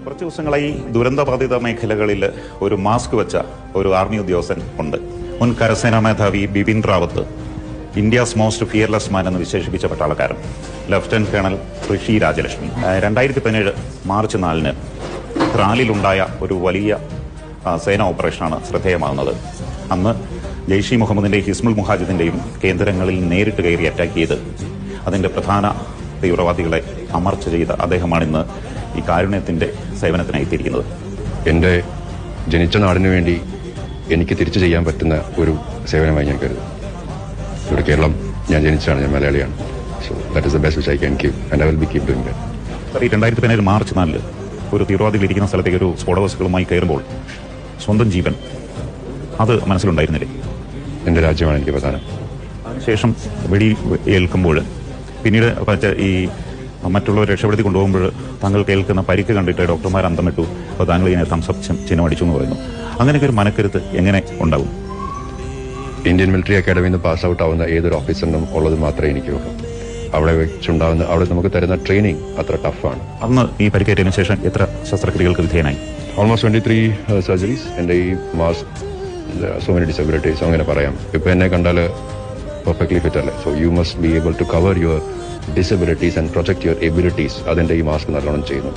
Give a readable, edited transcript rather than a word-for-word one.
കുറച്ച് ദിവസങ്ങളായി ദുരന്തബാധിത മേഖലകളിൽ ഒരു മാസ്ക് വെച്ച ഒരു ആർമി ഉദ്യോഗസ്ഥൻ ഉണ്ട്. മുൻ കരസേനാ മേധാവി Bipin Rawat India's most fearless man എന്ന് വിശേഷിപ്പിച്ച പട്ടാളക്കാരൻ lieutenant colonel Rishi Rajalakshmi 2017 March 4-ന് ത്രാലിലുണ്ടായ ഒരു വലിയ സേനാ ഓപ്പറേഷനാണ് ശ്രദ്ധേയമാകുന്നത്. അന്ന് ജെയ്ഷ് ഇ മുഹമ്മദിന്റെയും ഹിസ്ബുൾ മുഹാജിദിന്റെയും കേന്ദ്രങ്ങളിൽ നേരിട്ട് കയറി അറ്റാക്ക് ചെയ്ത് അതിന്റെ പ്രധാന തീവ്രവാദികളെ അമർച്ച ചെയ്ത അദ്ദേഹമാണ് ഇന്ന് ഈ കാരുണ്യത്തിന്റെ സേവനത്തിനായി എത്തിയിരിക്കുന്നത്. എന്റെ ജനിച്ച നാടിനു വേണ്ടി എനിക്ക് തിരിച്ചു ചെയ്യാൻ പറ്റുന്ന ഒരു സേവനമായി ഞാൻ കരുതുന്നു. ഇവിടെ കേരളം ഞാൻ ജനിച്ചതാണ്, ഞാൻ മലയാളിയാണ്. So that is the best which I can keep and I will be keep doing that. 2017 March 4 ഒരു തീവ്രവാദികൾ ഇരിക്കുന്ന സ്ഥലത്തേക്ക് ഒരു സ്ഫോടവസ്തുക്കളുമായി കയറുമ്പോൾ സ്വന്തം ജീവൻ അത് മനസ്സിലുണ്ടായിരുന്നില്ലേ? എന്റെ രാജ്യമാണ് എനിക്ക് പ്രധാനം. അതിനുശേഷം വെടി ഏൽക്കുമ്പോൾ പിന്നീട് ഈ മറ്റുള്ളവർ രക്ഷപ്പെടുത്തി കൊണ്ടുപോകുമ്പോൾ താങ്കൾ കേൾക്കുന്ന പരിക്ക് കണ്ടിട്ട് ഡോക്ടർമാർ അന്തം വിട്ടു, അപ്പോൾ താങ്കൾ ഇതിനെ തംസപ്പ് ചിഹ്നം അടിച്ചു എന്ന് പറയുന്നു. അങ്ങനെയൊക്കെ ഒരു മനക്കരുത്ത് എങ്ങനെ ഉണ്ടാകും? ഇന്ത്യൻ മിലിറ്ററി അക്കാഡമിയിൽ നിന്ന് പാസ് ഔട്ട് ആവുന്ന ഏതൊരു ഓഫീസറിനും ഉള്ളത് മാത്രമേ എനിക്കുള്ളൂ. അവിടെ നമുക്ക് തരുന്ന ട്രെയിനിങ് അത്ര ടഫാണ്. അന്ന് ഈ പരിക്കേറ്റതിനു ശേഷം എത്ര ശസ്ത്രക്രിയകൾക്ക് വിധേയനായി? Almost 23 surgeries. എൻ്റെ ഈ മാസ് സോ മെനി ഡിസബിലിറ്റീസ് അങ്ങനെ പറയാം. ഇപ്പൊ എന്നെ കണ്ടാൽ പെർഫെക്റ്റ്ലി ഫിറ്റ് അല്ലേ. So you must be able to cover your disabilities and project your abilities. അതിന്റെ ഈ മാസ്ക് നല്ലോണം ചെയ്യുന്നു.